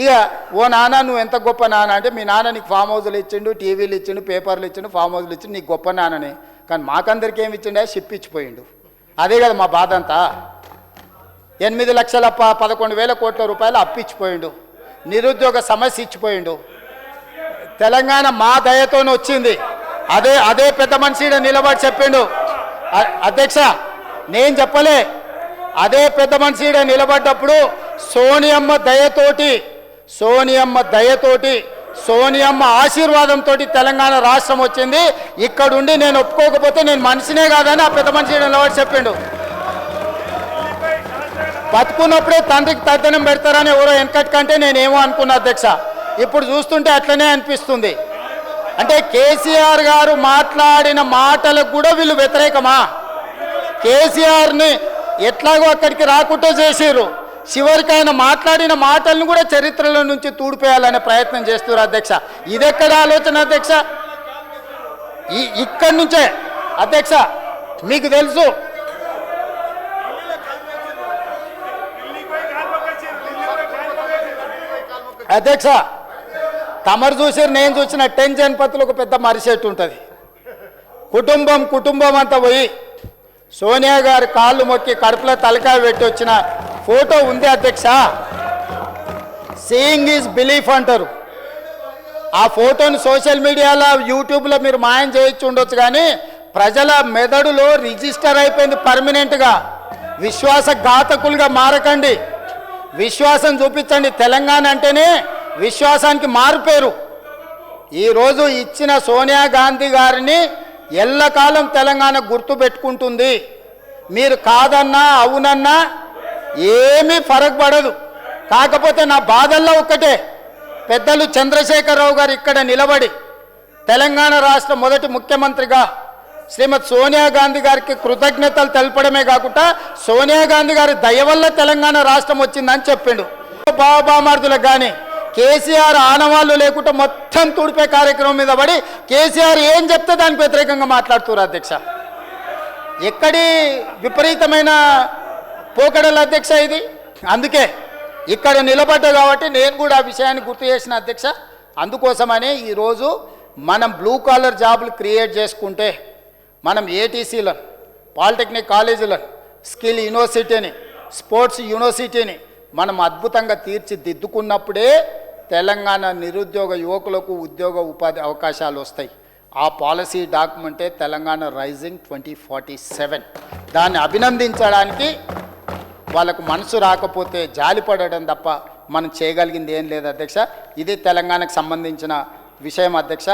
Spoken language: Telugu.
ఇక ఓ నాన్న నువ్వు ఎంత గొప్ప నాన్న అంటే మీ నాన్న నీకు ఫామ్ హౌస్లు ఇచ్చిండు, టీవీలు ఇచ్చిండు, పేపర్లు ఇచ్చిండు, ఫామ్ హౌస్లు ఇచ్చిండు, నీకు గొప్ప నాన్నని. కానీ మాకందరికి ఏమి ఇచ్చిండే? షిప్ ఇచ్చిపోయిండు. అదే కదా మా బాధ అంతా. 8,11,000 కోట్ల రూపాయలు అప్పిచ్చిపోయిండు, నిరుద్యోగ సమస్య ఇచ్చిపోయిండు. తెలంగాణ మా దయతోనే వచ్చింది. అదే పెద్ద మనిషి నిలబడి చెప్పిండు. అధ్యక్ష నేను చెప్పలే, అదే పెద్ద మనిషి నిలబడ్డప్పుడు సోనియమ్మ దయతోటి సోనియమ్మ ఆశీర్వాదంతో తెలంగాణ రాష్ట్రం వచ్చింది. ఇక్కడుండి నేను ఒప్పుకోకపోతే నేను మనిషినే కాదని ఆ పెద్ద మనిషి నిలబడి చెప్పిండు. బతుకున్నప్పుడే తండ్రికి తద్దనం పెడతారని ఎవరో వెనకటి కంటే నేనేమో అనుకున్నా అధ్యక్ష. ఇప్పుడు చూస్తుంటే అట్లనే అనిపిస్తుంది. అంటే కేసీఆర్ గారు మాట్లాడిన మాటలకు కూడా వీళ్ళు వ్యతిరేకమా? కేసీఆర్ని ఎట్లాగో అక్కడికి రాకుండా చేసిర్రు, చివరికి ఆయన మాట్లాడిన మాటలను కూడా చరిత్రలో నుంచి తూడిపేయాలనే ప్రయత్నం చేస్తున్నారు అధ్యక్ష. ఇదెక్కడ ఆలోచన అధ్యక్ష? ఇక్కడి నుంచే అధ్యక్ష మీకు తెలుసు, అధ్యక్ష తమరు చూసారు, నేను చూసిన 10 జనపతులు ఒక పెద్ద మరిసెట్టు ఉంటుంది. కుటుంబం అంతా పోయి సోనియా గారి కాళ్ళు మొక్కి కడుపులో తలకాయ పెట్టి వచ్చిన ఫోటో ఉంది అధ్యక్ష. సీయింగ్ ఈజ్ బిలీఫ్ అంటారు. ఆ ఫోటోని సోషల్ మీడియాలో యూట్యూబ్లో మీరు మాయం చేయొచ్చు ఉండొచ్చు, కానీ ప్రజల మెదడులో రిజిస్టర్ అయిపోయింది పర్మనెంట్గా. విశ్వాసఘాతకులుగా మారకండి, విశ్వాసం చూపించండి. తెలంగాణ అంటేనే విశ్వాసానికి మారుపేరు. ఈరోజు ఇచ్చిన సోనియా గాంధీ గారిని ఎల్లకాలం తెలంగాణ గుర్తుపెట్టుకుంటుంది. మీరు కాదన్నా అవునన్నా ఏమీ ఫరక్ పడదు. కాకపోతే నా బాధల్లో ఒక్కటే, పెద్దలు చంద్రశేఖరరావు గారు ఇక్కడ నిలబడి తెలంగాణ రాష్ట్ర మొదటి ముఖ్యమంత్రిగా శ్రీమతి సోనియా గాంధీ గారికి కృతజ్ఞతలు తెలపడమే కాకుండా సోనియా గాంధీ గారి దయ వల్ల తెలంగాణ రాష్ట్రం వచ్చిందని చెప్పిండు. బాబామర్దులకు కానీ కేసీఆర్ ఆనవాళ్ళు లేకుండా మొత్తం తుడిపే కార్యక్రమం మీద పడి కేసీఆర్ ఏం చెప్తే దానికి వ్యతిరేకంగా మాట్లాడుతున్నారు అధ్యక్ష. ఎక్కడి విపరీతమైన పోకడల అధ్యక్ష ఇది. అందుకే ఇక్కడ నిలబడ్డా కాబట్టి నేను కూడా ఆ విషయాన్ని గుర్తు చేసిన అధ్యక్ష. అందుకోసమనే ఈరోజు మనం బ్లూ కాలర్ జాబులు క్రియేట్ చేసుకుంటే, మనం ఏటీసీలను, పాలిటెక్నిక్ కాలేజీలను, స్కిల్ యూనివర్సిటీని, స్పోర్ట్స్ యూనివర్సిటీని మనం అద్భుతంగా తీర్చిదిద్దుకున్నప్పుడే తెలంగాణ నిరుద్యోగ యువకులకు ఉద్యోగ ఉపాధి అవకాశాలు వస్తాయి. ఆ పాలసీ డాక్యుమెంటే తెలంగాణ రైజింగ్ 2047. దాన్ని అభినందించడానికి వాళ్ళకు మనసు రాకపోతే జాలిపడడం తప్ప మనం చేయగలిగింది ఏం లేదు అధ్యక్ష. ఇది తెలంగాణకు సంబంధించిన విషయం అధ్యక్ష.